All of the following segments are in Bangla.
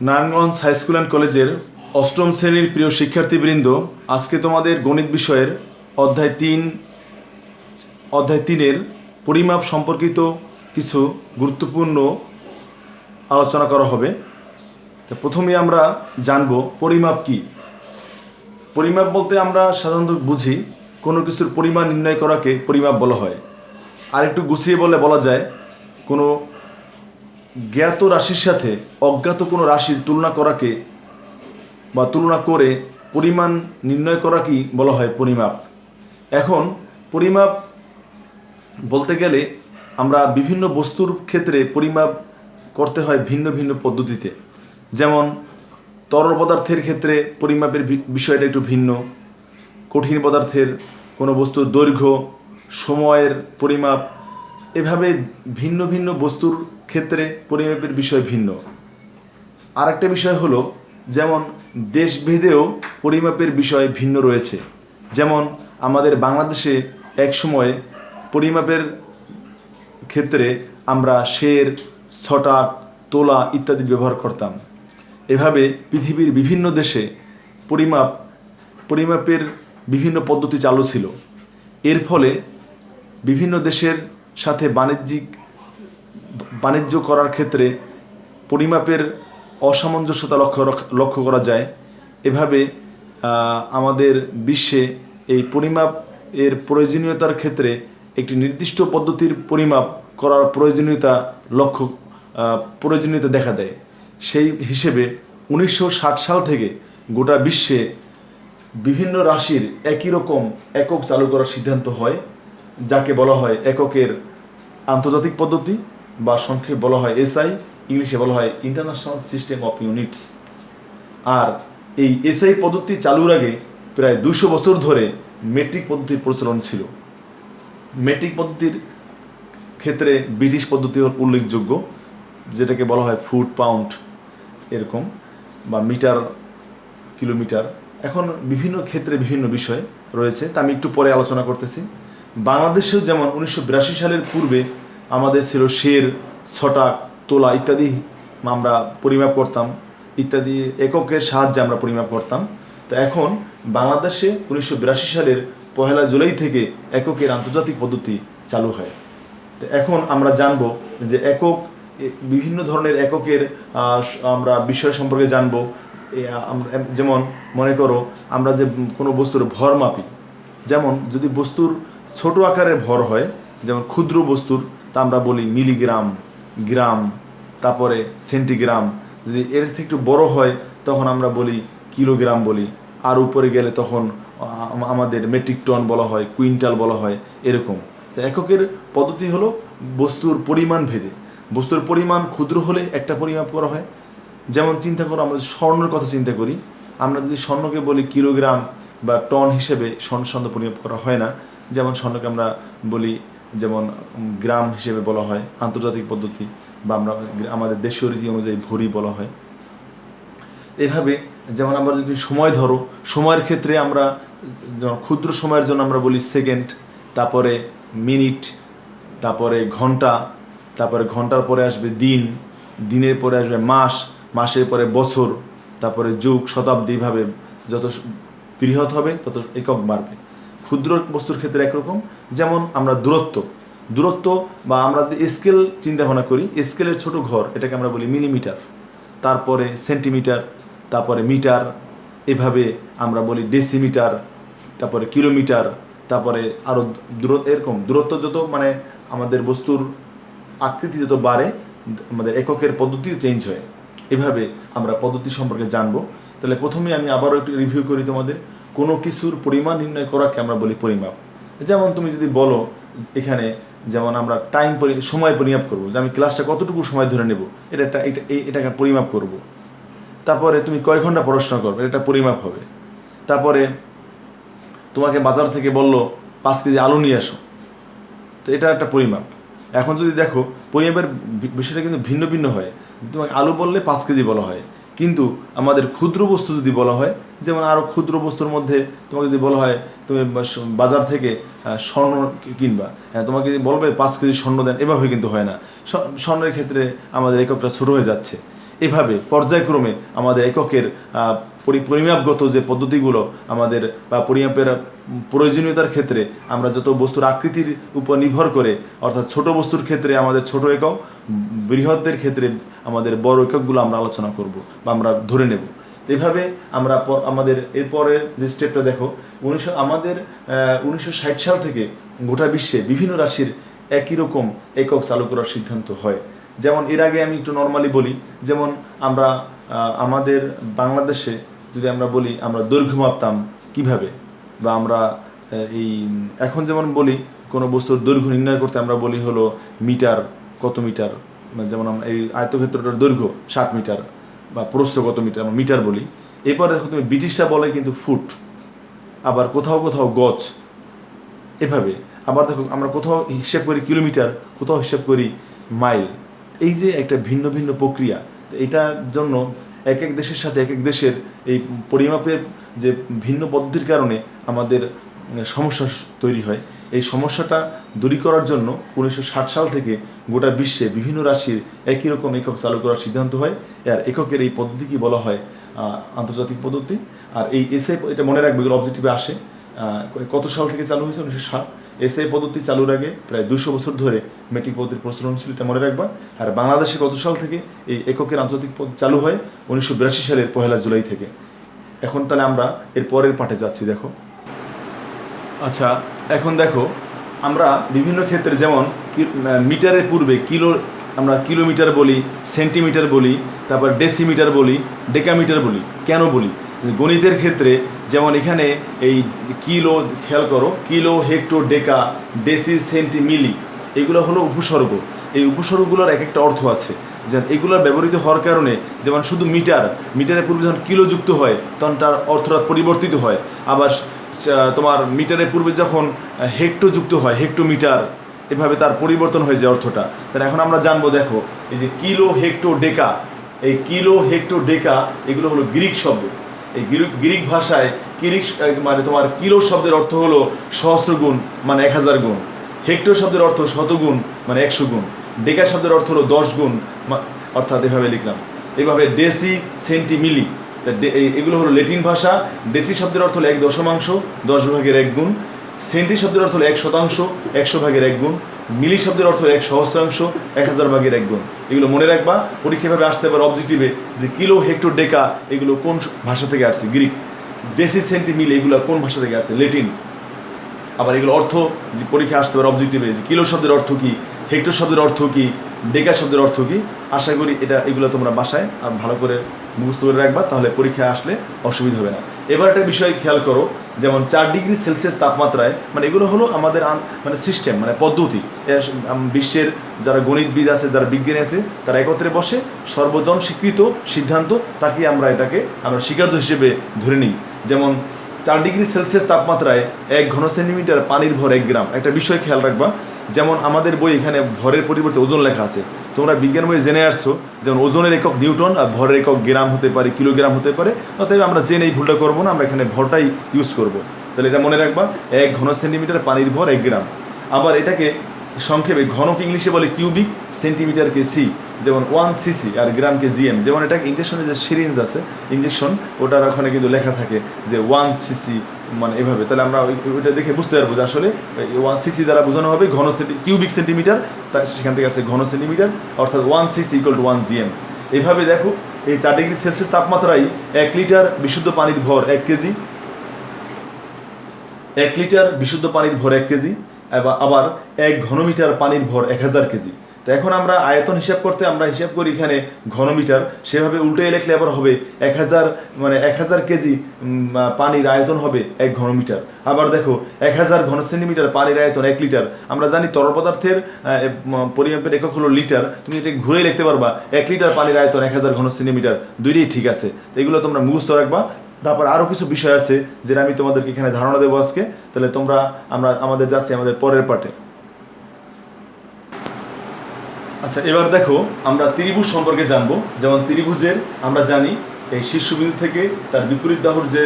নারায়ণগঞ্জ হাই স্কুল অ্যান্ড কলেজের অষ্টম শ্রেণীর প্রিয় শিক্ষার্থীবৃন্দ, আজকে তোমাদের গণিত বিষয়ের অধ্যায় তিনের পরিমাপ সম্পর্কিত কিছু গুরুত্বপূর্ণ আলোচনা করা হবে। তো প্রথমে আমরা জানব পরিমাপ কি। পরিমাপ বলতে আমরা সাধারণত বুঝি কোনো কিছুর পরিমাণ নির্ণয় করাকে পরিমাপ বলা হয়। আর একটু গুছিয়ে বলা যায় কোনো জ্ঞাত রাশির সাথে অজ্ঞাত কোনো রাশির তুলনা করাকে বা তুলনা করে পরিমাণ নির্ণয় করাকেই বলা হয় পরিমাপ। এখন পরিমাপ বলতে গেলে আমরা বিভিন্ন বস্তুর ক্ষেত্রে পরিমাপ করতে হয় ভিন্ন ভিন্ন পদ্ধতিতে। যেমন তরল পদার্থের ক্ষেত্রে পরিমাপের বিষয়টা একটু ভিন্ন, কঠিন পদার্থের কোনো বস্তুর দৈর্ঘ্য, সময়ের পরিমাপ, এভাবে ভিন্ন ভিন্ন বস্তুর ক্ষেত্রে পরিমাপের বিষয় ভিন্ন। আরেকটা বিষয় হলো যেমন দেশভেদেও পরিমাপের বিষয় ভিন্ন রয়েছে। যেমন আমাদের বাংলাদেশে এক সময় পরিমাপের ক্ষেত্রে আমরা সের, ছটাক, তোলা ইত্যাদি ব্যবহার করতাম। এভাবে পৃথিবীর বিভিন্ন দেশে পরিমাপের বিভিন্ন পদ্ধতি চালু ছিল। এর ফলে বিভিন্ন দেশের সাথে বাণিজ্য করার ক্ষেত্রে পরিমাপের অসামঞ্জস্যতা লক্ষ্য করা যায়। এভাবে আমাদের বিশ্বে এই পরিমাপ এর প্রয়োজনীয়তার ক্ষেত্রে একটি নির্দিষ্ট পদ্ধতির পরিমাপ করার প্রয়োজনীয়তা দেখা দেয়। সেই হিসেবে 1960 সাল থেকে গোটা বিশ্বে বিভিন্ন রাশির একই রকম একক চালু করার সিদ্ধান্ত হয়, যাকে বলা হয় এককের আন্তর্জাতিক পদ্ধতি বা সংক্ষেপে বলা হয় এসআই, ইংলিশে বলা হয় ইন্টারন্যাশনাল সিস্টেম অফ ইউনিটস। আর এই এসআই পদ্ধতি চালুর আগে প্রায় 200 বছর ধরে মেট্রিক পদ্ধতির প্রচলন ছিল। মেট্রিক পদ্ধতির ক্ষেত্রে ব্রিটিশ পদ্ধতি উল্লেখযোগ্য, যেটাকে বলা হয় ফুট, পাউন্ড এরকম, বা মিটার, কিলোমিটার। এখন বিভিন্ন ক্ষেত্রে বিভিন্ন বিষয় রয়েছে, তা আমি একটু পরে আলোচনা করতেছি। বাংলাদেশেও যেমন 1982 সালের পূর্বে আমাদের ছিল সের, ছটাক, তোলা ইত্যাদি আমরা পরিমাপ করতাম, ইত্যাদি এককের সাহায্যে আমরা পরিমাপ করতাম। তো এখন বাংলাদেশে 1982 সালের 1 জুলাই থেকে এককের আন্তর্জাতিক পদ্ধতি চালু হয়। তো এখন আমরা জানব যে বিভিন্ন ধরনের এককের আমরা বিষয় সম্পর্কে জানব। যেমন মনে করো আমরা যে কোনো বস্তুর ভর মাপি, যেমন যদি বস্তুর ছোট আকারের ভর হয়, যেমন ক্ষুদ্র বস্তুর, তা আমরা বলি মিলিগ্রাম, গ্রাম, তারপরে সেন্টিগ্রাম। যদি এর থেকে একটু বড় হয় তখন আমরা বলি কিলোগ্রাম বলি। আর উপরে গেলে তখন আমাদের মেট্রিক টন বলা হয়, কুইন্টাল বলা হয়, এরকম। তো এককের পদ্ধতি হলো বস্তুর পরিমাণ ভেদে। বস্তুর পরিমাণ ক্ষুদ্র হলে একটা পরিমাপ করা হয়। যেমন চিন্তা করো, আমরা স্বর্ণের কথা চিন্তা করি, আমরা যদি স্বর্ণকে বলি কিলোগ্রাম বা টন হিসেবে স্বর্ণ পরিমাপ করা হয় না। যেমন স্বর্ণকে আমরা বলি যেমন গ্রাম হিসেবে বলা হয় আন্তর্জাতিক পদ্ধতি, বা আমরা আমাদের দেশীয় রীতি অনুযায়ী ভরি বলা হয়। এভাবে যেমন আমরা যদি সময় ধরো, সময়ের ক্ষেত্রে আমরা যেমন ক্ষুদ্র সময়ের জন্য আমরা বলি সেকেন্ড, তারপরে মিনিট, তারপরে ঘন্টা, তারপরে ঘন্টার পরে আসবে দিন, দিনের পরে আসবে মাস, মাসের পরে বছর, তারপরে যুগ, শতাব্দী। ভাবে যত বৃহৎ হবে তত একক বাড়বে। ক্ষুদ্র বস্তুর ক্ষেত্রে একরকম। যেমন আমরা দূরত্ব বা আমরা যদি স্কেল চিন্তা ভাবনা করি, স্কেলের ছোট ঘর, এটাকে আমরা বলি মিলিমিটার, তারপরে সেন্টিমিটার, তারপরে মিটার, এভাবে আমরা বলি ডেসিমিটার, তারপরে কিলোমিটার, তারপরে আরও এরকম দূরত্ব যত মানে আমাদের বস্তুর আকৃতি যত বাড়ে আমাদের এককের পদ্ধতিও চেঞ্জ হয়। এভাবে আমরা পদ্ধতি সম্পর্কে জানবো। তাহলে প্রথমে আমি আবারও একটু রিভিউ করি তোমাদের। কোনো কিছুর পরিমাণ নির্ণয় করাকে আমরা বলি পরিমাপ। যেমন তুমি যদি বলো এখানে, যেমন আমরা সময় পরিমাপ করবো, যে আমি ক্লাসটা কতটুকু সময় ধরে নেব, এটাকে পরিমাপ করব। তারপরে তুমি কয় ঘন্টা পড়াশোনা করবে, এটা পরিমাপ হবে। তারপরে তোমাকে বাজার থেকে বললো 5 কেজি আলু নিয়ে আসো, তো এটা একটা পরিমাপ। এখন যদি দেখো পরিমাপের বিষয়টা কিন্তু ভিন্ন ভিন্ন হয়। তোমাকে আলু বললে 5 কেজি বলা হয়, কিন্তু আমাদের ক্ষুদ্র বস্তু যদি বলা হয়, যেমন আরও ক্ষুদ্র বস্তুর মধ্যে তোমাকে যদি বলা হয় তুমি বাজার থেকে স্বর্ণ কিনবা, তোমাকে যদি বলবে 5 কেজি স্বর্ণ দেন, এভাবে কিন্তু হয় না। স্বর্ণের ক্ষেত্রে আমাদের এককটা ছোটো হয়ে যাচ্ছে। এভাবে পর্যায়ক্রমে আমাদের এককের পরিমাপগত যে পদ্ধতিগুলো আমাদের বা পরিমাপের প্রয়োজনীয়তার ক্ষেত্রে আমরা যত বস্তুর আকৃতির উপর নির্ভর করে, অর্থাৎ ছোট বস্তুর ক্ষেত্রে আমাদের ছোট একক, বৃহৎদের ক্ষেত্রে আমাদের বড় এককগুলো আমরা আলোচনা করব বা আমরা ধরে নেব। এভাবে আমরা আমাদের এরপরের যে স্টেপটা দেখো, আমাদের 1960 সাল থেকে গোটা বিশ্বে বিভিন্ন রাশির একই রকম একক চালু করার সিদ্ধান্ত হয়। যেমন এর আগে আমি একটু নর্মালি বলি, যেমন আমরা আমাদের বাংলাদেশে যদি আমরা বলি আমরা দৈর্ঘ্য মাপতাম কীভাবে, বা আমরা এই এখন যেমন বলি কোনো বস্তুর দৈর্ঘ্য নির্ণয় করতে আমরা বলি হলো মিটার, কত মিটার, যেমন আমরা এই আয়তক্ষেত্রটার দৈর্ঘ্য 60 মিটার বা প্রস্থ কত মিটার আমরা মিটার বলি। এরপর দেখো তুমি ব্রিটিশরা বলে কিন্তু ফুট, আবার কোথাও কোথাও গজ, এভাবে। আবার দেখো আমরা কোথাও হিসাব করি কিলোমিটার, কোথাও হিসাব করি মাইল। এই যে একটা ভিন্ন ভিন্ন প্রক্রিয়া, এটার জন্য এক এক দেশের সাথে এক এক দেশের এই পরিমাপের যে ভিন্ন পদ্ধতির কারণে আমাদের সমস্যা তৈরি হয়। এই সমস্যাটা দূরী করার জন্য 1960 সাল থেকে গোটা বিশ্বে বিভিন্ন রাশির একই রকম একক চালু করার সিদ্ধান্ত হয়। আর এককের এই পদ্ধতিকে বলা হয় আন্তর্জাতিক পদ্ধতি। আর এই এসআই, এটা মনে রাখবে, এগুলো অবজেক্টিভে আসে। কত সাল থেকে চালু হয়েছে? 1960। এসআই পদ্ধতি চালুর আগে প্রায় 200 বছর ধরে মেট্রিক পদ্ধতির প্রচলন ছিল, এটা মনে রাখবা। আর বাংলাদেশে কত সাল থেকে এই এককের আন্তর্জাতিক পদ্ধতি চালু হয়? 1982 সালের 1 জুলাই থেকে। এখন তাহলে আমরা এর পরের পাঠে যাচ্ছি, দেখো। আচ্ছা, এখন দেখো আমরা বিভিন্ন ক্ষেত্রে, যেমন মিটারের পূর্বে কিলো, আমরা কিলোমিটার বলি, সেন্টিমিটার বলি, তারপর ডেসিমিটার বলি, ডেকামিটার বলি। কেন বলি? গণিতের ক্ষেত্রে যেমন এখানে এই কিলো, খেয়াল করো, কিলো, হেক্টো, ডেকা, ডেসি, সেন্টি, মিলি, এগুলো হলো উপসর্গ। এই উপসর্গগুলোর এক একটা অর্থ আছে। যেন এগুলো ব্যবহৃত হওয়ার কারণে, যেমন শুধু মিটারের পূর্বে যখন কিলো যুক্ত হয় তখন তার অর্থটা পরিবর্তিত হয়। আবার তোমার মিটারের পূর্বে যখন হেক্টো যুক্ত হয়, হেক্টোমিটার, এভাবে তার পরিবর্তন হয়ে যায় অর্থটা। তাহলে এখন আমরা জানবো, দেখো এই যে কিলো, হেক্টো, ডেকা, এই কিলো, হেক্টো, ডেকা এগুলো হলো গ্রিক শব্দ। এই গ্রিক ভাষায় মানে তোমার কিলো শব্দের অর্থ হলো সহস্র গুণ, মানে 1000 গুণ। হেক্টো শব্দের অর্থ শতগুণ, মানে 100 গুণ। ডেকা শব্দের অর্থ হলো 10 গুণ, অর্থাৎ এভাবে লিখলাম। এভাবে ডেসি, সেন্টি, মিলি, এগুলো হলো ল্যাটিন ভাষা। ডেসি শব্দের অর্থ হলো 1/10, 10 ভাগের 1 গুণ। সেন্টি শব্দের অর্থ হলো 1%, 100 ভাগের 1 গুণ। মিলি শব্দের অর্থ হলো 1 সহস্রাংশ, 1000 ভাগের 1 গুণ। এগুলো মনে রাখবা, পরীক্ষাভাবে আসতে পারে অবজেক্টিভে যে কিলো, হেক্টো, ডেকা এগুলো কোন ভাষা থেকে আসছে? গ্রিক। ডেসি, সেন্টি, মিলি এগুলো কোন ভাষা থেকে আসছে? ল্যাটিন। আবার এগুলো অর্থ যে পরীক্ষা আসতে পারে অবজেক্টিভে, যে কিলো শব্দের অর্থ কী, হেক্টর শব্দের অর্থ কী, ডেকা শব্দের অর্থ কী। আশা করি এগুলো তোমরা বাসায় ভালো করে মুখস্থ করে রাখবা, তাহলে পরীক্ষায় আসলে অসুবিধা হবে না। এবার একটা বিষয় খেয়াল করো, যেমন 4 ডিগ্রি সেলসিয়াস তাপমাত্রায়, মানে এগুলো হলো আমাদের মানে সিস্টেম, মানে পদ্ধতি। বিশ্বের যারা গণিতবিদ আছে, যারা বিজ্ঞানী আছে, তারা একত্রে বসে সর্বজন স্বীকৃত সিদ্ধান্ত, তাকে আমরা স্বীকার্য হিসেবে ধরে নিই। যেমন 4 ডিগ্রি সেলসিয়াস তাপমাত্রায় 1 ঘন সেন্টিমিটার পানির ভর 1 গ্রাম। একটা বিষয় খেয়াল রাখবা, যেমন আমাদের বই এখানে ভরের পরিবর্তে ওজন লেখা আছে। তোমরা বিজ্ঞান বই জেনে আসছো, যেমন ওজনের একক নিউটন আর ভরের একক গ্রাম হতে পারে, কিলোগ্রাম হতে পারে। অতএব আমরা জেনে এই ভুলটা করবো না, আমরা এখানে ভরটাই ইউজ করব। তাহলে এটা মনে রাখবা, 1 ঘন সেন্টিমিটার পানির ভর 1 গ্রাম। আবার এটাকে সংক্ষেপে ঘনকে ইংলিশে বলে কিউবিক, সেন্টিমিটারকে সি, যেমন 1 সিসি, আর গ্রামকে জিএম। যেমন এটাকে ইঞ্জেকশনের যে সিরিঞ্জ আছে, ইঞ্জেকশন, ওটার ওখানে কিন্তু লেখা থাকে যে 1 সিসি, মানে এভাবে। তাহলে আমরা ওইটা দেখে বুঝতে পারবো যে আসলে 1 সিসি দ্বারা বোঝানো হবে কিউবিক সেন্টিমিটার, তার সেখান থেকে আসছে ঘন সেন্টিমিটার, অর্থাৎ 1 সিসি = 1 জিএম। এইভাবে দেখো, এই 4 ডিগ্রি সেলসিয়াস তাপমাত্রায় 1 লিটার বিশুদ্ধ পানির ভর 1 কেজি। 1 লিটার বিশুদ্ধ পানির ভর 1 কেজি। আবার 1 ঘনমিটার পানির ভর 1000 কেজি। তো এখন আমরা আয়তন হিসাব করতে আমরা হিসাব করি এখানে ঘনমিটার, সেভাবে উল্টে লেখলে আবার হবে 1000, মানে 1000 কেজি পানির আয়তন হবে 1 ঘনমিটার। আবার দেখো 1000 ঘন সেন্টিমিটার পানির আয়তন 1 লিটার। আমরা জানি তরল পদার্থের পরিমাপের একক হলো লিটার, তুমি এটা ঘুরে লিখতে পারবা 1 লিটার পানির আয়তন 1000 ঘন সেন্টিমিটার, দুইটাই ঠিক আছে। তো এগুলো তোমরা মুখস্থ রাখবা। তারপর আরও কিছু বিষয় আছে যেটা আমি তোমাদেরকে এখানে ধারণা দেবো আজকে। তাহলে আমাদের যাচ্ছি আমাদের পরের পার্টে। আচ্ছা, এবার দেখো আমরা ত্রিভুজ সম্পর্কে জানবো। যেমন ত্রিভুজের আমরা জানি এই শীর্ষবিন্দু থেকে তার বিপরীত বাহুর যে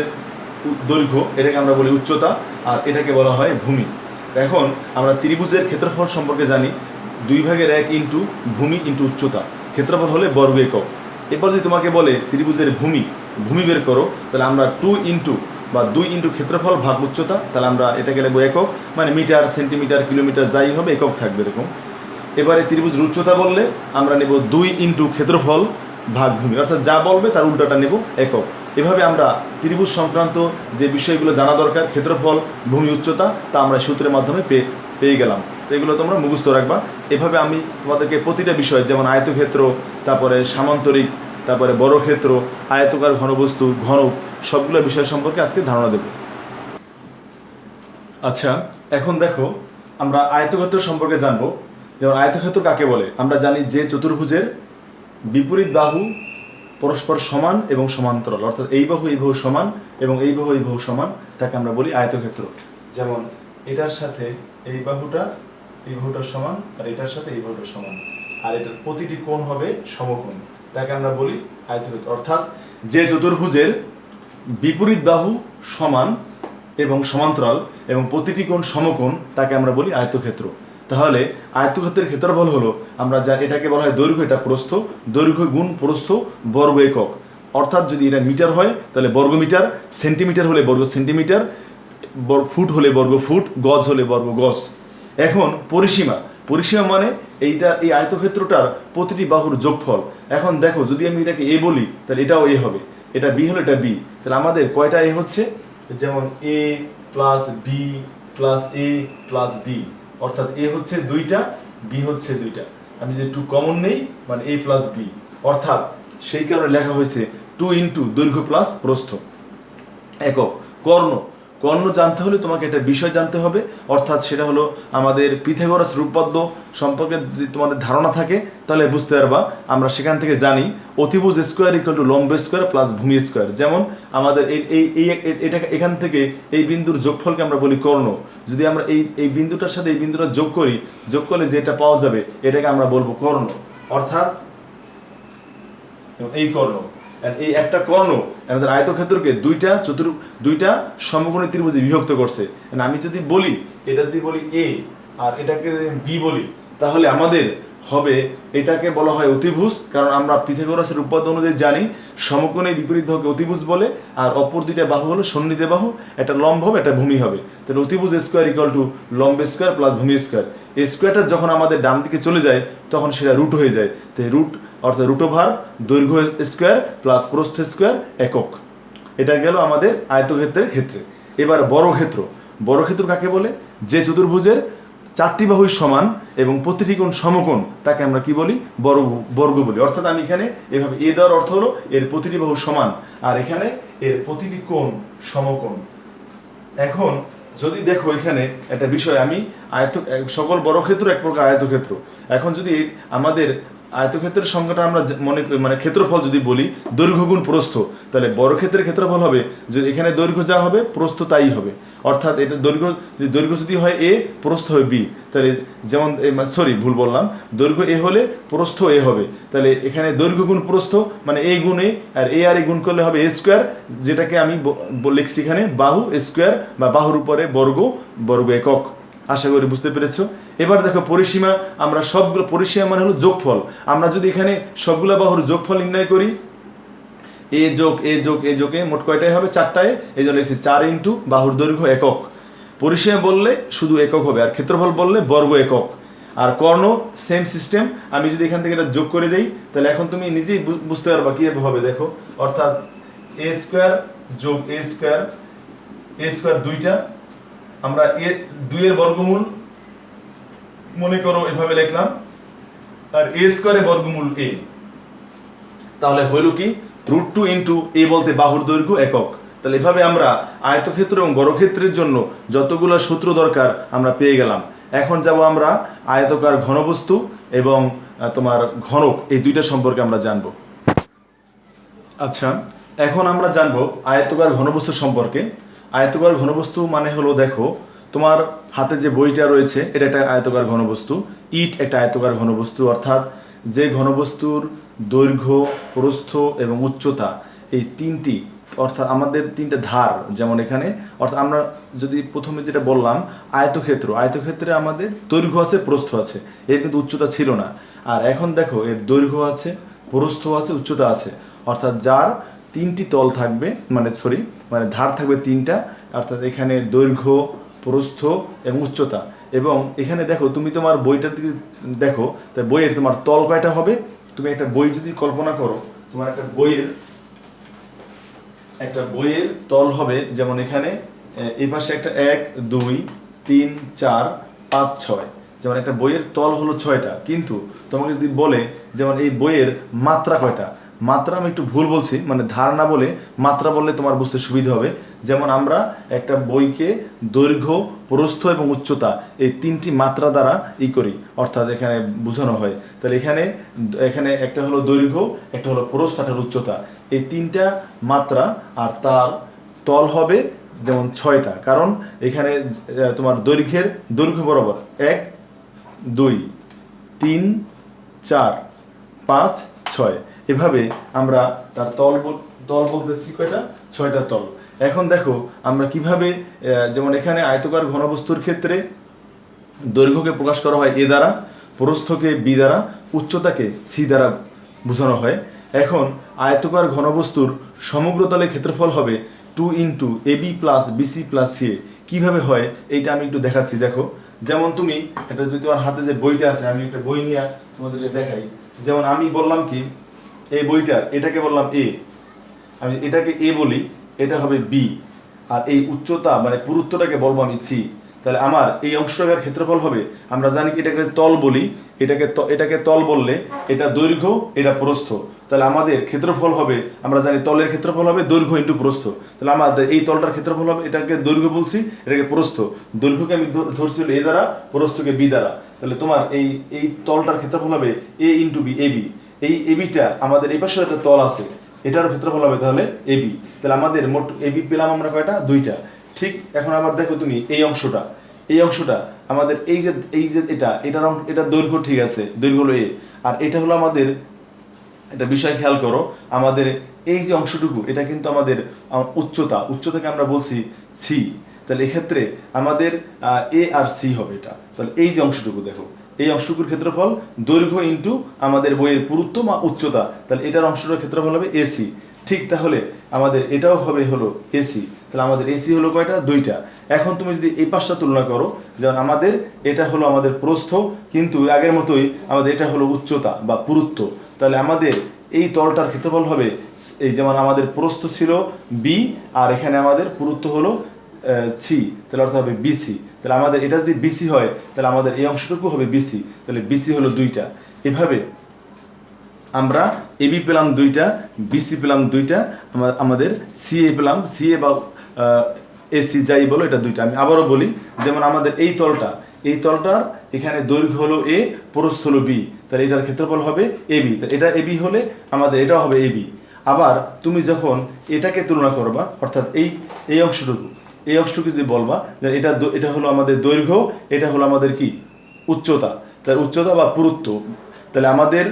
দৈর্ঘ্য, এটাকে আমরা বলি উচ্চতা, আর এটাকে বলা হয় ভূমি। এখন আমরা ত্রিভুজের ক্ষেত্রফল সম্পর্কে জানি 2/1 ইন্টু ভূমি ইন্টু উচ্চতা। ক্ষেত্রফল হলে বর্গ একক। এরপর যদি তোমাকে বলে ত্রিভুজের ভূমি ভূমি বের করো, তাহলে আমরা 2 ইন্টু বা 2 ইন্টু ক্ষেত্রফল ভাগ উচ্চতা, তাহলে আমরা এটাকে নেবো একক, মানে মিটার সেন্টিমিটার কিলোমিটার যাই হবে একক থাকবে এরকম। এবারে ত্রিভুজের উচ্চতা বললে আমরা নেব 2 ইন্টু ক্ষেত্রফল ভাগ ভূমি, অর্থাৎ যা বলবে তার উল্টাটা নেব একক। এভাবে আমরা ত্রিভুজ সংক্রান্ত যে বিষয়গুলো জানা দরকার, ক্ষেত্রফল ভূমি উচ্চতা, তা আমরা সূত্রের মাধ্যমে পেয়ে গেলাম। তো এগুলো তোমরা মুখস্থ রাখবা। এভাবে আমি তোমাদেরকে প্রতিটা বিষয়, যেমন আয়তক্ষেত্র, তারপরে সামান্তরিক, তারপরে বর্গক্ষেত্র, আয়তকার ঘনবস্তু, ঘনক, সবগুলো বিষয় সম্পর্কে আজকে ধারণা দেব। আচ্ছা, এখন দেখো আমরা আয়তক্ষেত্র সম্পর্কে জানবো। যেমন আয়তক্ষেত্র কাকে বলে? আমরা জানি যে চতুর্ভুজের বিপরীত বাহু পরস্পর সমান এবং সমান্তরাল, অর্থাৎ এই বাহু সমান এবং এই বাহু সমান, তাকে আমরা বলি আয়তক্ষেত্র। যেমন এটার সাথে এই বাহুটা সমান, আর এটার সাথে এই বাহুটা সমান, আর এটার প্রতিটি কোণ হবে সমকোণ, তাকে আমরা বলি আয়তক্ষেত্র। অর্থাৎ যে চতুর্ভুজের বিপরীত বাহু সমান এবং সমান্তরাল এবং প্রতিটি কোণ সমকোণ, তাকে আমরা বলি আয়তক্ষেত্র। তাহলে আয়তক্ষেত্রের ক্ষেত্রফল হলো, আমরা যা এটাকে বলা হয় দৈর্ঘ্য, এটা প্রস্থ, দৈর্ঘ্য গুণ প্রস্থ বর্গ একক। অর্থাৎ যদি এটা মিটার হয় তাহলে বর্গ মিটার, সেন্টিমিটার হলে বর্গ সেন্টিমিটার, ফুট হলে বর্গ ফুট, গজ হলে বর্গ গজ। এখন পরিসীমা মানে এই আয়তক্ষেত্রটার প্রতিটি বাহুর যোগফল। এখন দেখো যদি আমি এটাকে এ বলি তাহলে এটাও এ হবে, এটা বি হলে এটা বি, তাহলে আমাদের কয়টা এ হচ্ছে? যেমন এ প্লাস বি প্লাস এ প্লাস বি, অর্থাৎ এ হচ্ছে 2টা, বি হচ্ছে 2টা। আমি যদি 2 কমন নেই মানে এ প্লাস বি, অর্থাৎ সেই কারণে লেখা হয়েছে 2 ইন্টু দৈর্ঘ্য প্লাস প্রস্থ একক। কর্ণ জানতে হলে তোমাকে একটা বিষয় জানতে হবে, অর্থাৎ সেটা হলো আমাদের পিথাগোরাস উপপাদ্য সম্পর্কে যদি তোমাদের ধারণা থাকে তাহলে বুঝতে পারবা। আমরা সেখান থেকে জানি অতিভুজ স্কোয়ার ইকুয়াল টু লম্ব স্কোয়ার প্লাস ভূমি স্কোয়ার। যেমন আমাদের এটা এখান থেকে এই বিন্দুর যোগফলকে আমরা বলি কর্ণ। যদি আমরা এই বিন্দুটার সাথে এই বিন্দুটা যোগ করলে যেটা পাওয়া যাবে এটাকে আমরা বলবো কর্ণ, অর্থাৎ এই কর্ণ। এই একটা কর্ণ আমাদের আয়তক্ষেত্রকে দুইটা সমকোণী ত্রিভুজে বিভক্ত করছে। আমি যদি বলি এটা যদি বলি এ আর এটাকে বি বলি, তাহলে আমাদের হবে এটাকে বলা হয় অতিভুজ, কারণ আমরা পিথাগোরাসের উপপাদ্য অনুযায়ী জানি সমকোণে বিপরীত বাহুকে অতিভুজ বলে, আর অপর দুইটা বাহু হলো সন্নিহিত বাহু, একটা লম্ব হবে একটা ভূমি হবে। তাহলে অতিভুজ স্কোয়ার ইকুয়াল টু লম্ব স্কোয়ার প্লাস ভূমি স্কোয়ার। এই স্কোয়ারটা যখন আমাদের ডান দিকে চলে যায় তখন সেটা রুট হয়ে যায়। তো রুট অর্থাৎ রুট ওভার দৈর্ঘ্য স্কোয়ার প্লাস প্রস্থ স্কোয়ার একক। এটা গেল আমাদের আয়তক্ষেত্রের ক্ষেত্রে। এবার বর্গক্ষেত্র কাকে বলে? যে চতুর্ভুজের 4টি বাহুই সমান এবং প্রতিটি কোণ সমকোণ, তাকে আমরা কি বলি? বর্গ বলি। অর্থাৎ আমি এখানে এভাবে এ দেওয়ার অর্থ হলো এর প্রতিটি বাহু সমান, আর এখানে এর প্রতিটি কোণ সমকোণ। এখন যদি দেখো এখানে একটা বিষয়, আমি সকল বর্গক্ষেত্র এক প্রকার আয়তক্ষেত্র। এখন যদি আমাদের আয়তক্ষেত্রের সংখ্যাটা আমরা মানে ক্ষেত্রফল যদি বলি দৈর্ঘ্য গুণ প্রস্থ, তাহলে বর্গক্ষেত্রের ক্ষেত্রফল হবে যদি এখানে দৈর্ঘ্য যা হবে প্রস্থ তাই হবে। অর্থাৎ এটা দৈর্ঘ্য যদি হয় এ, প্রস্থ হয় বি, তাহলে যেমন ভুল বললাম, দৈর্ঘ্য এ হলে প্রস্থ এ হবে। তাহলে এখানে দৈর্ঘ্য গুণ প্রস্থ মানে এ গুণ এ, আর এ আর এ গুণ করলে হবে এ স্কোয়ার, যেটাকে আমি লিখছি এখানে বাহু স্কোয়ার বা বাহুর উপরে বর্গ একক। আশা করি বুঝতে পেরেছো। এবার দেখো পরিসীমা, আমরা সবগুলো পরিসীমা মানে হলো যোগফল। আমরা যদি এখানে সবগুলো বাহুর যোগফল নির্ণয় করি, এ যোগ এ যোগ এ যোগে মোট কয়টাই হবে? 4টায়। এই জন্য লিখছি 4 ইন্টু বাহুর দৈর্ঘ্য একক। পরিসীমা বললে শুধু একক হবে, আর ক্ষেত্রফল বললে বর্গ একক। আর কর্ণ সেম সিস্টেম, আমি যদি এখান থেকে এটা যোগ করে দেই তাহলে এখন তুমি নিজেই বুঝতে পারবা কীভাবে হবে। দেখো, অর্থাৎ এ স্কোয়ার যোগ এ স্কোয়ার 2টা, আমরা এ 2 এর বর্গমূল মনে করো এভাবে লিখলাম, আর এ স্কোয়ারের বর্গমূল এ, তাহলে হইল কি √2 ইন্টু এ বলতে বাহুর দৈর্ঘ্য একক। তাহলে এভাবে আমরা আয়তক্ষেত্র এবং বর্গক্ষেত্রের জন্য যতগুলো সূত্র দরকার আমরা পেয়ে গেলাম। এখন যাব আমরা আয়তকার ঘনবস্তু এবং তোমার ঘনক, এই দুইটা সম্পর্কে আমরা জানবো। আচ্ছা, এখন আমরা জানবো আয়তকার ঘনবস্তু সম্পর্কে। আয়তকার ঘনবস্তু মানে হলো, দেখো তোমার হাতে যে বইটা রয়েছে এটা একটা আয়তকার ঘনবস্তু। ইট একটা আয়তকার ঘনবস্তু, অর্থাৎ যে ঘনবস্তুর দৈর্ঘ্য প্রস্থ এবং উচ্চতা এই তিনটি, অর্থাৎ আমাদের 3টে ধার, যেমন এখানে, অর্থাৎ আমরা যদি প্রথমে যেটা বললাম আয়তক্ষেত্রে আমাদের দৈর্ঘ্য আছে প্রস্থ আছে, এর কিন্তু উচ্চতা ছিল না। আর এখন দেখো এর দৈর্ঘ্য আছে প্রস্থ আছে, উচ্চতা আছে, অর্থাৎ যার তিনটি তল থাকবে, মানে ধার থাকবে তিনটা, অর্থাৎ এখানে দৈর্ঘ্য, প্রস্থ এবং উচ্চতা। এবং এখানে দেখো, তুমি তোমার বইটার দিকে দেখো, তাই বইয়ের তোমার তল কয়টা হবে? তুমি একটা বই যদি কল্পনা করো, তোমার একটা বইয়ের তল হবে, যেমন এখানে এই পাশে একটা 1 2 3 4 5 6, যেমন একটা বইয়ের তল হলো 6টা। কিন্তু তোমাকে যদি বলে যেমন এই বইয়ের মাত্রা কয়টা, মাত্রা আমি একটু ভুল বলছি, মানে ধার না বলে মাত্রা বললে তোমার বুঝতে সুবিধা হবে। যেমন আমরা একটা বইকে দৈর্ঘ্য, প্রস্থ এবং উচ্চতা এই তিনটি মাত্রা দ্বারা করি, অর্থাৎ এখানে বোঝানো হয়। তাহলে এখানে এখানে একটা হলো দৈর্ঘ্য, একটা হলো প্রস্থ, একটা হলো উচ্চতা, এই তিনটা মাত্রা, আর তার তল হবে যেমন 6টা। কারণ এখানে তোমার দৈর্ঘ্য বরাবর 1 2 3 4 5 6, এভাবে আমরা তার তল বলতেছি কয়টা? 6টা তল। এখন দেখো আমরা কিভাবে, যেমন এখানে আয়তকার ঘনবস্তুর ক্ষেত্রে দৈর্ঘ্যকে প্রকাশ করা হয় এ দ্বারা, প্রস্থকে বি দ্বারা, উচ্চতাকে সি দ্বারা বোঝানো হয়। এখন আয়তকার ঘনবস্তুর সমগ্র তলের ক্ষেত্রফল হবে 2 into AB plus BC plus C. কীভাবে হয় এইটা আমি একটু দেখাচ্ছি। দেখো, যেমন তুমি এটা যদি তোমার হাতে যে বইটা আছে, আমি একটা বই নিয়ে তোমাদেরকে দেখাই। যেমন আমি বললাম কি, এই বইটার এটাকে বললাম এ, আমি এটাকে এ বলি, এটা হবে বি, আর এই উচ্চতা মানে পুরুত্বটাকে বলবো আমি সি। তাহলে আমার এই অংশটার ক্ষেত্রফল হবে, আমরা জানি কি এটাকে তল বলি, এটাকে তল বললে এটা দৈর্ঘ্য, এটা প্রস্থ। তাহলে আমাদের ক্ষেত্রফল হবে, আমরা জানি তলের ক্ষেত্রফল হবে দৈর্ঘ্য ইন্টু প্রস্থ। তাহলে আমাদের এই তলটার ক্ষেত্রফল হবে, এটাকে দৈর্ঘ্য বলছি, এটাকে প্রস্থ, দৈর্ঘ্যকে আমি ধরছি এ দ্বারা, প্রস্থকে বি দ্বারা। তাহলে তোমার এই তলটার ক্ষেত্রফল হবে এ ইন্টু বি, এবি। এই এবিটা আমাদের এই পাশে একটা তল আছে, এটার ক্ষেত্রফল হবে তাহলে এবি। তাহলে আমাদের মোট এবি পেলাম আমরা কয়টা? 2টা। ঠিক এখন আবার দেখো তুমি এই অংশটা আমাদের এই যে এটা দৈর্ঘ্য, ঠিক আছে, দৈর্ঘ্য হলো এ, আর এটা হলো আমাদের, একটা বিষয় খেয়াল করো, আমাদের এই যে অংশটুকু এটা কিন্তু আমাদের উচ্চতাকে আমরা বলছি সি। তাহলে এক্ষেত্রে আমাদের এ আর সি হবে এটা। তাহলে এই যে অংশটুকু দেখো, এই অংশটুকুর ক্ষেত্রফল দৈর্ঘ্য ইন্টু আমাদের বইয়ের পুরুত্ব বা উচ্চতা, তাহলে এটার অংশটার ক্ষেত্রফল হবে এসি। ঠিক, তাহলে আমাদের এটাও হবে হলো এসি। তাহলে আমাদের এসি হলো কয়টা? 2টা। এখন তুমি যদি এই পাশটা তুলনা করো, যেমন আমাদের এটা হলো আমাদের প্রস্থ, কিন্তু আগের মতোই আমাদের এটা হলো উচ্চতা বা পুরুত্ব। তাহলে আমাদের এই তলটার ক্ষেত্রফল হবে, এই যেমন আমাদের প্রস্থ ছিল বি, আর এখানে আমাদের পুরুত্ব হলো সি, তাহলে অর্থাৎ হবে বিসি। তাহলে আমাদের এটা যদি বিসি হয়, তাহলে আমাদের এই অংশটুকু হবে বিসি। তাহলে বিসি হলো 2টা। এভাবে আমরা এবি পেলাম 2টা, বিসি পেলাম 2টা, আমাদের সিএ পেলাম, সিএ বা এসি যাই বলো, এটা 2টা। আমি আবারও বলি, যেমন আমাদের এই তলটার এখানে দৈর্ঘ্য হলো এ, প্রস্থ হলো বি, তাহলে এটার ক্ষেত্রফল হবে এবি। এটা এবি হলে আমাদের এটাও হবে এবি। আবার তুমি যখন এটাকে তুলনা করবা, অর্থাৎ এই অংশটুকু যদি বলবা যে এটা হলো আমাদের দৈর্ঘ্য, এটা হলো আমাদের কি? উচ্চতা। তাহলে উচ্চতা বা পুরুত্ব, তাহলে আমাদের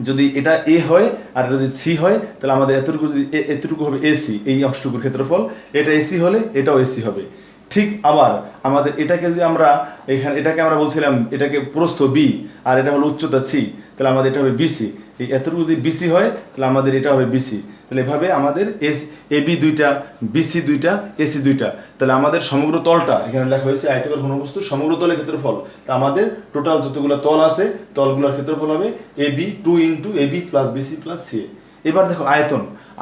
যদি এটা এ হয় আর এটা যদি সি হয়, তাহলে আমাদের এতটুকু হবে এসি, এই অংশটুকুর ক্ষেত্রফল। এটা এসি হলে এটাও এসি হবে। ঠিক, আবার আমাদের এটাকে যদি আমরা এটাকে আমরা বলছিলাম এটাকে প্রস্থ বি, আর এটা হলো উচ্চতা সি, তাহলে আমাদের এটা হবে বিসি। এই এতটুকু যদি বিসি হয়, তাহলে আমাদের এটা হবে বিসি। তাহলে এভাবে আমাদের এবি 2টা, বিসি 2টা, এসি 2টা। তাহলে আমাদের সমগ্র তলটা এখানে লেখা হয়েছে আয়তকার ঘনবস্তুর সমগ্র তলের ক্ষেত্রফল। তা আমাদের টোটাল যতগুলো তল আছে, তলগুলোর ক্ষেত্রফল হবে AB 2 into AB plus BC plus C. এবার দেখো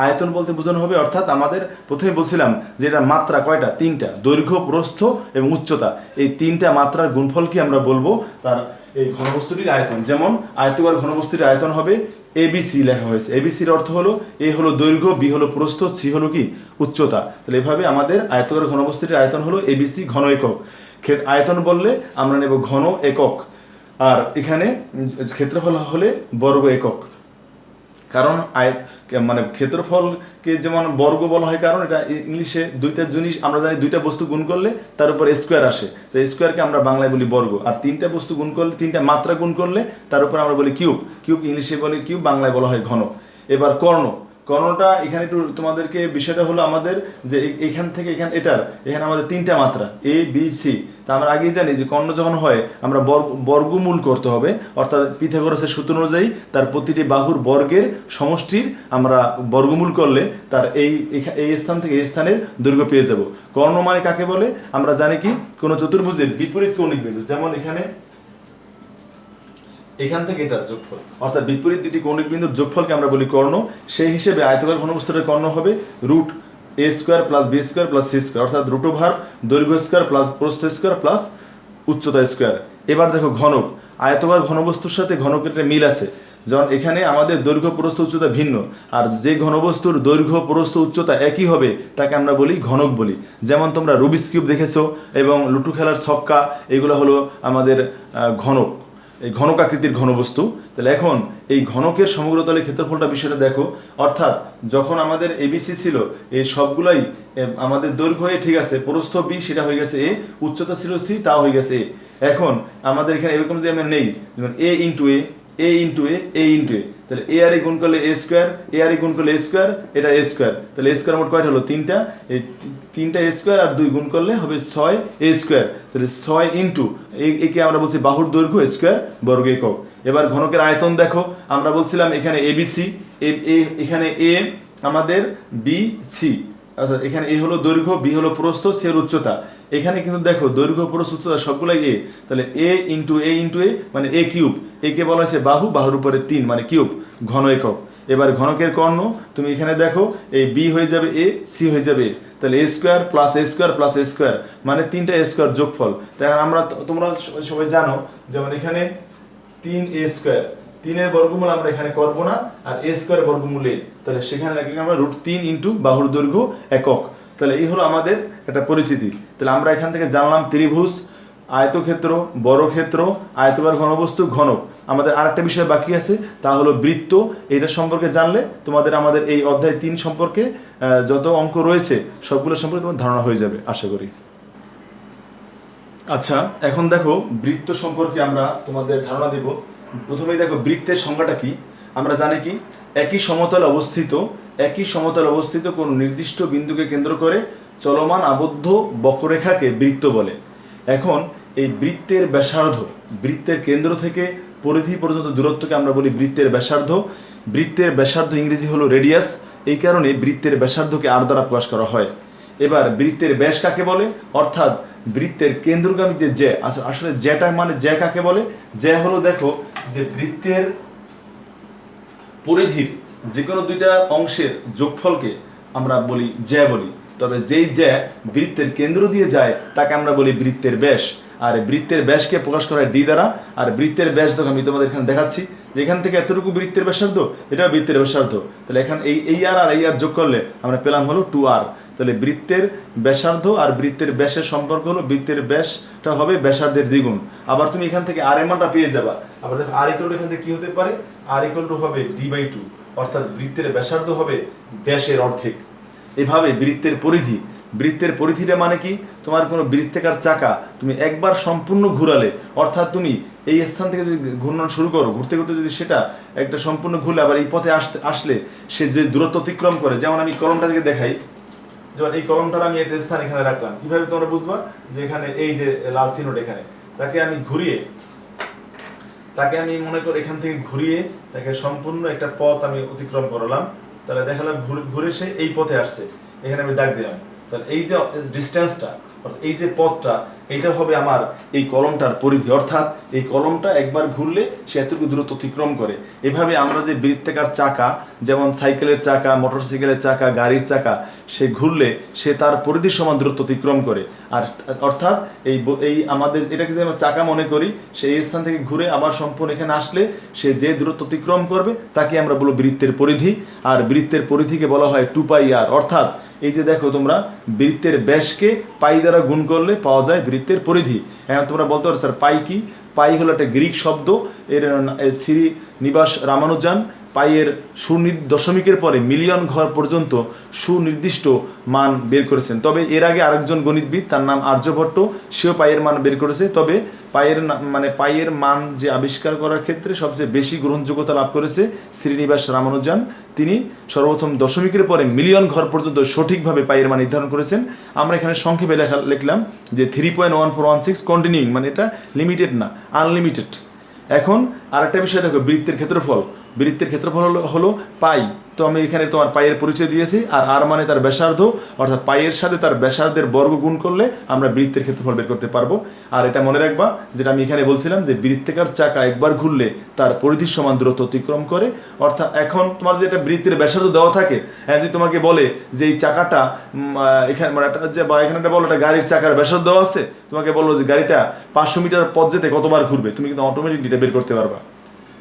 আয়তন বলতে বোঝানো হবে, অর্থাৎ আমাদের প্রথমে বলছিলাম যে এটা মাত্রা কয়টা? 3টা, দৈর্ঘ্য, প্রস্থ এবং উচ্চতা। এই 3টা মাত্রার গুণফলকে আমরা বলবো তার এই ঘনবস্তুটির আয়তন। যেমন আয়তকার ঘনবস্তুটির আয়তন হবে এবিসি লেখা হয়েছে। এবিসির অর্থ হলো এ হলো দৈর্ঘ্য, বি হলো প্রস্থ, সি হলো কি? উচ্চতা। তাহলে এভাবে আমাদের আয়তকার ঘনবস্তুটির আয়তন হলো এবিসি ঘন একক। আয়তন বললে আমরা নেব ঘন একক, আর এখানে ক্ষেত্রফল হলে বর্গ একক। কারণ মানে ক্ষেত্রফলকে যেমন বর্গ বলা হয়, কারণ এটা ইংলিশে 2টা জিনিস আমরা জানি, 2টা বস্তু গুণ করলে তার উপর স্কোয়ার আসে, তো স্কোয়ারকে আমরা বাংলায় বলি বর্গ। আর 3টা বস্তু গুণ করলে, 3টা মাত্রা গুণ করলে তার উপর আমরা বলি কিউব ইংলিশে বলি কিউব, বাংলায় বলা হয় ঘন। এবার কর্ণটা এখানে একটু তোমাদেরকে বিষয়টা হলো আমাদের যে এখান থেকে এখানে আমাদের তিনটা মাত্রা এ বি সি। তা আমরা আগেই জানি যে কর্ণ যখন হয় আমরা বর্গমূল করতে হবে, অর্থাৎ পিথাগোরাসের সূত্র অনুযায়ী তার প্রতিটি বাহুর বর্গের সমষ্টির আমরা বর্গমূল করলে তার এই স্থান থেকে এই স্থানের দৈর্ঘ্য পেয়ে যাব। কর্ণ মানে কাকে বলে আমরা জানি কি, কোনো চতুর্ভুজের বিপরীত কৌণিক বিন্দু, যেমন এখান থেকে এটার যোগফল, অর্থাৎ বিপরীত দুটি কৌণিক বিন্দুর যোগফলকে আমরা বলি কর্ণ। সেই হিসেবে আয়তাকার ঘনবস্তুটার কর্ণ হবে root A square plus B square plus C square, অর্থাৎ রুট ওভার দৈর্ঘ্য স্কোয়ার প্লাস প্রস্থ স্কোয়ার প্লাস উচ্চতা স্কোয়ার। এবার দেখো ঘনক, আয়তাকার ঘনবস্তুর সাথে ঘনকের একটা মিল আছে, যখন এখানে আমাদের দৈর্ঘ্য প্রস্থ উচ্চতা ভিন্ন, আর যে ঘনবস্তুর দৈর্ঘ্য প্রস্থ উচ্চতা একই হবে তাকে আমরা বলি ঘনক বলি। যেমন তোমরা রুবিক্স কিউব দেখেছো এবং লুটু খেলার ছক্কা, এগুলো হলো আমাদের ঘনক, এই ঘনক আকৃতির ঘনবস্তু। তাহলে এখন এই ঘনকের সমগ্রতলের ক্ষেত্রফলটা বিষয়টা দেখো, অর্থাৎ যখন আমাদের এবিসি ছিল এই সবগুলাই আমাদের দৈর্ঘ্য এ, ঠিক আছে, প্রস্থ বি সেটা হয়ে গেছে এ, উচ্চতা ছিল সি তাও হয়ে গেছে এ। এখন আমাদের এখানে এরকম যদি আমরা নেই এ ইন্টু এ, এ ইন্টু এ, এ ইন্টু এ, তাহলে এ আর এ গুণ করলে এ স্কোয়ার, এ আর এ গুণ করলে এ স্কোয়ার, এটা এ স্কোয়ার, তাহলে এ স্কোয়ার মোট কয়টা হলো তিনটা, এই তিনটা এ স্কোয়ার আর 2 গুণ করলে হবে 6 এ স্কোয়ার, তাহলে 6 ইন্টু একে আমরা বলছি বাহুর দৈর্ঘ্য স্কোয়ার বর্গ একক। এবার ঘনকের আয়তন দেখো, আমরা বলছিলাম এখানে এবিসি, এখানে এ আমাদের বি সি, অর্থাৎ এখানে এ হলো দৈর্ঘ্য, বি হলো প্রস্থ, সি এর উচ্চতা। এখানে কিন্তু দেখো দৈর্ঘ্য প্রস্থ উচ্চতা সবগুলাই এ, তাহলে এ ইন্টু এ ইন্টু এ মানে এ কিউব, একে বলা হয়েছে বাহু, বাহুর উপরে 3 মানে কিউব, ঘন একক। এবার ঘনকের কর্ণ তুমি এখানে দেখো এই বি হয়ে যাবে এ, সি হয়ে যাবে এ, তাহলে এ স্কোয়ার প্লাস এ স্কোয়ার প্লাস এ স্কোয়ার মানে তিনটা এ স্কোয়ার যোগফল। তাই আমরা তোমরা সবাই জানো যেমন এখানে 3 এ স্কোয়ার, 3-এর বর্গমূল আমরা এখানে করব না, আর এ স্কোয়ার বর্গমূল এ, তাহলে সেখানে লাগবে আমরা রুট 3 ইন্টু বাহুর দৈর্ঘ্য একক। তাহলে এই হলো আমাদের একটা পরিচিতি। তাহলে আমরা এখান থেকে জানলাম ত্রিভুজ, আয়তক্ষেত্র, বর্গক্ষেত্র, আয়তকার ঘনবস্তু, ঘনক। আমাদের আরেকটা বিষয় বাকি আছে, তা হলো বৃত্ত। এটা সম্পর্কে জানলে তোমাদের আমাদের এই অধ্যায় 3 সম্পর্কে যত অঙ্ক রয়েছে সবগুলো সম্পর্কে তোমার ধারণা হয়ে যাবে আশা করি। আচ্ছা, এখন দেখো বৃত্ত সম্পর্কে আমরা তোমাদের ধারণা দেব। প্রথমেই দেখো বৃত্তের সংজ্ঞাটা কি। আমরা জানি কি, একই সমতল অবস্থিত কোন নির্দিষ্ট বিন্দুকে কেন্দ্র করে চলমান আবদ্ধ বক্ররেখাকে বৃত্ত বলে। এখন এই বৃত্তের ব্যাসার্ধ, বৃত্তের কেন্দ্র থেকে পরিধি পর্যন্ত দূরত্বকে আমরা বলি বৃত্তের ব্যাসার্ধ। বৃত্তের ব্যাসার্ধ ইংরেজি হলো রেডিয়াস, এই কারণে বৃত্তের ব্যাসার্ধকে আর দ্বারা প্রকাশ করা হয়। এবার বৃত্তের ব্যাস কাকে বলে, অর্থাৎ বৃত্তের কেন্দ্রগামী যে জ্যা, আসলে জ্যাটা মানে জ্যা কাকে বলে, জ্যা হলো দেখো যে বৃত্তের পরিধির যে কোনো দুইটা অংশের যোগফলকে আমরা বলি জ্যা বলি। তবে যেই জ্যা বৃত্তের কেন্দ্র দিয়ে যায় তাকে আমরা বলি বৃত্তের ব্যাস। আর বৃত্তের ব্যাসকে প্রকাশ করা হয় ডি দ্বারা। আর বৃত্তের ব্যাস দেখো আমি তোমাদের এখানে দেখাচ্ছি যে এখান থেকে এতটুকু বৃত্তের ব্যাসার্ধ, এটা বৃত্তের ব্যাসার্ধ। তাহলে এখানে এই আর এই আর যোগ করলে আমরা পেলাম হলো 2r। তাহলে বৃত্তের ব্যাসার্ধ আর বৃত্তের ব্যাসের সম্পর্ক হলো বৃত্তের ব্যাসটা হবে ব্যাসার্ধের দ্বিগুণ। আবার তুমি এখান থেকে আর এর মানটা পেয়ে যাবা। আবার দেখো আর ইকুয়াল টু এখান থেকে কি হতে পারে, আর ইকুয়াল টু হবে d/2, অর্থাৎ বৃত্তের ব্যাসার্ধ হবে ব্যাসের অর্ধেক। এভাবে বৃত্তের পরিধিটা মানে কি, তোমার কোনো বৃত্তাকার চাকা তুমি একবার সম্পূর্ণ ঘুরালে, অর্থাৎ তুমি এই স্থান থেকে যদি ঘূর্ণন শুরু করো, ঘুরতে ঘুরতে যদি সেটা একটা সম্পূর্ণ ঘুরলে আবার এই পথে আসলে সে যে দূরত্ব অতিক্রম করে, যেমন আমি কলমটা থেকে দেখাই, যেমন এই কলমটার আমি একটা স্থান এখানে রাখলাম, কিভাবে তোমরা বুঝবা যে এখানে এই যে লাল চিহ্নটা এখানে, তাকে আমি মনে করি এখান থেকে ঘুরিয়ে তাকে সম্পূর্ণ একটা পথ আমি অতিক্রম করলাম, তাহলে দেখালাম ঘুরে সে এই পথে আসছে, এখানে আমি দাগ দিলাম। তাহলে এই যে ডিস্টেন্সটা, এই যে পথটা, এইটা হবে আমার এই কলমটার পরিধি, অর্থাৎ এই কলমটা একবার ঘুরলে সে এতটুকু দূরত্ব অতিক্রম করে। এভাবে আমরা যে বৃত্তাকার চাকা, যেমন সাইকেলের চাকা, মোটরসাইকেলের চাকা, গাড়ির চাকা, সে ঘুরলে সে তার পরিধির সমান দূরত্ব অতিক্রম করে। আর অর্থাৎ এই আমাদের এটাকে যদি আমরা চাকা মনে করি, সে এই স্থান থেকে ঘুরে আবার সম্পূর্ণ এখানে আসলে সে যে দূরত্ব অতিক্রম করবে তাকে আমরা বলবো বৃত্তের পরিধি। আর বৃত্তের পরিধিকে বলা হয় 2πr, অর্থাৎ এই যে দেখো তোমরা বৃত্তের ব্যাসকে পাই দ্বারা গুণ করলে পাওয়া যায় বৃত্তের পরিধি। এখন তোমরা বলতে পারো স্যার পাই কি? পাই হলো একটা গ্রিক শব্দ, এর শ্রীনিবাস রামানুজান পাইয়ের দশমিকের পরে মিলিয়ন ঘর পর্যন্ত সুনির্দিষ্ট মান বের করেছেন। তবে এর আগে আরেকজন গণিতবিদ, তার নাম আর্যভট্ট, সেও পাইয়ের মান বের করেছে। তবে পাইয়ের মান যে আবিষ্কার করার ক্ষেত্রে সবচেয়ে বেশি গ্রহণযোগ্যতা লাভ করেছে শ্রীনিবাস রামানুজান। তিনি সর্বপ্রথম দশমিকের পরে মিলিয়ন ঘর পর্যন্ত সঠিকভাবে পাইয়ের মান নির্ধারণ করেছেন। আমরা এখানে সংক্ষেপে লিখলাম যে 3.1416 কন্টিনিউইং, মানে এটা লিমিটেড না, আনলিমিটেড। এখন আরেকটা বিষয় দেখো, বৃত্তের ক্ষেত্রফল। বৃত্তের ক্ষেত্রফল হলো পাই। তো আমি এখানে তোমার পাইয়ের পরিচয় দিয়েছি, আর মানে তার ব্যাসার্ধ, অর্থাৎ পাইয়ের সাথে তার ব্যাসার্ধের বর্গ গুণ করলে আমরা বৃত্তের ক্ষেত্রফল বের করতে পারবো। আর এটা মনে রাখবা, যেটা আমি এখানে বলছিলাম যে বৃত্তাকার চাকা একবার ঘুরলে তার পরিধির সমান দূরত্ব অতিক্রম করে। অর্থাৎ এখন তোমার যে একটা বৃত্তের ব্যাসার্ধ দেওয়া থাকে, যদি তোমাকে বলে যে এই চাকাটা এখানে এখানে একটা বলো একটা গাড়ির চাকার ব্যাসার্ধ দেওয়া আছে, তোমাকে বললো যে গাড়িটা 500 মিটার পথ যেতে কতবার ঘুরবে, তুমি কিন্তু অটোমেটিক এটা বের করতে পারবা।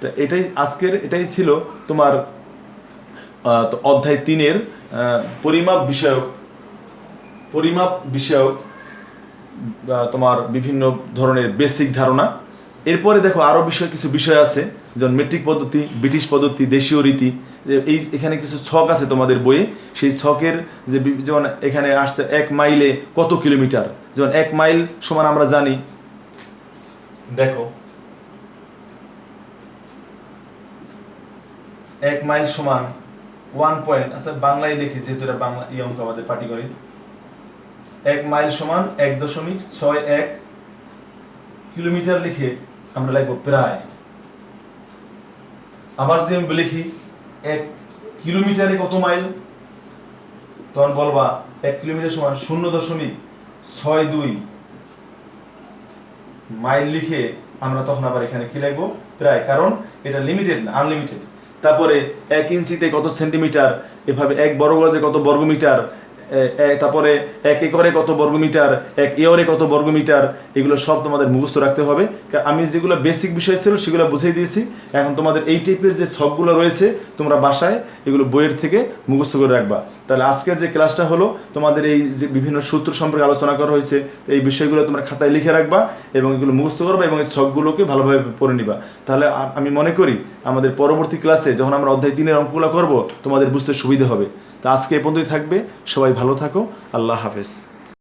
তো এটাই ছিল তোমার অধ্যায় 3-এর পরিমাপ বিষয়ক তোমার বিভিন্ন ধরনের বেসিক ধারণা। এরপরে দেখো আরও কিছু বিষয় আছে, যেমন মেট্রিক পদ্ধতি, ব্রিটিশ পদ্ধতি, দেশীয় রীতি। এখানে কিছু ছক আছে তোমাদের বইয়ে। সেই ছকের যেমন এখানে আসতে 1 মাইলে কত কিলোমিটার, যেমন 1 মাইল সমান আমরা জানি, দেখো 1 মাইল সমান 1 পয়েন্ট, আচ্ছা বাংলায় লিখি যেহেতু এটা বাংলা অঙ্ক আমাদের পাটিগণিত। 1 মাইল সমান 1.61 কিলোমিটার লিখে আমরা লিখবো প্রায়। আবার যদি আমি লিখি 1 কিলোমিটারে কত মাইল, তখন বলবা 1 কিলোমিটার সমান 0.62 মাইল লিখে আমরা তখন আবার এখানে কি লিখবো, প্রায়, কারণ এটা লিমিটেড না, আনলিমিটেড। তারপরে 1 ইঞ্চিতে কত সেন্টিমিটার, এভাবে 1 বর্গ গজে কত বর্গমিটার, তারপরে 1 একরে কত বর্গমিটার, 1 এয়রে কত বর্গমিটার, এগুলো সব তোমাদের মুখস্থ রাখতে হবে। আমি যেগুলো বেসিক বিষয় ছিল সেগুলো বুঝিয়ে দিয়েছি। এখন তোমাদের এই টাইপের যে সবগুলো রয়েছে তোমরা বাসায় এগুলো বইয়ের থেকে মুখস্থ করে রাখবা। তাহলে আজকের যে ক্লাসটা হলো, তোমাদের এই যে বিভিন্ন সূত্র সম্পর্কে আলোচনা করা হয়েছে, এই বিষয়গুলো তোমরা খাতায় লিখে রাখবা এবং এগুলো মুখস্থ করবা এবং এই সবগুলোকে ভালোভাবে পড়ে নিবা। তাহলে আমি মনে করি আমাদের পরবর্তী ক্লাসে যখন আমরা অধ্যায় 3-এর অঙ্কগুলো করবো তোমাদের বুঝতে সুবিধা হবে। তা আজকে এ পর্যন্তই থাকবে। সবাই ভালো থাকো। আল্লাহ হাফেজ।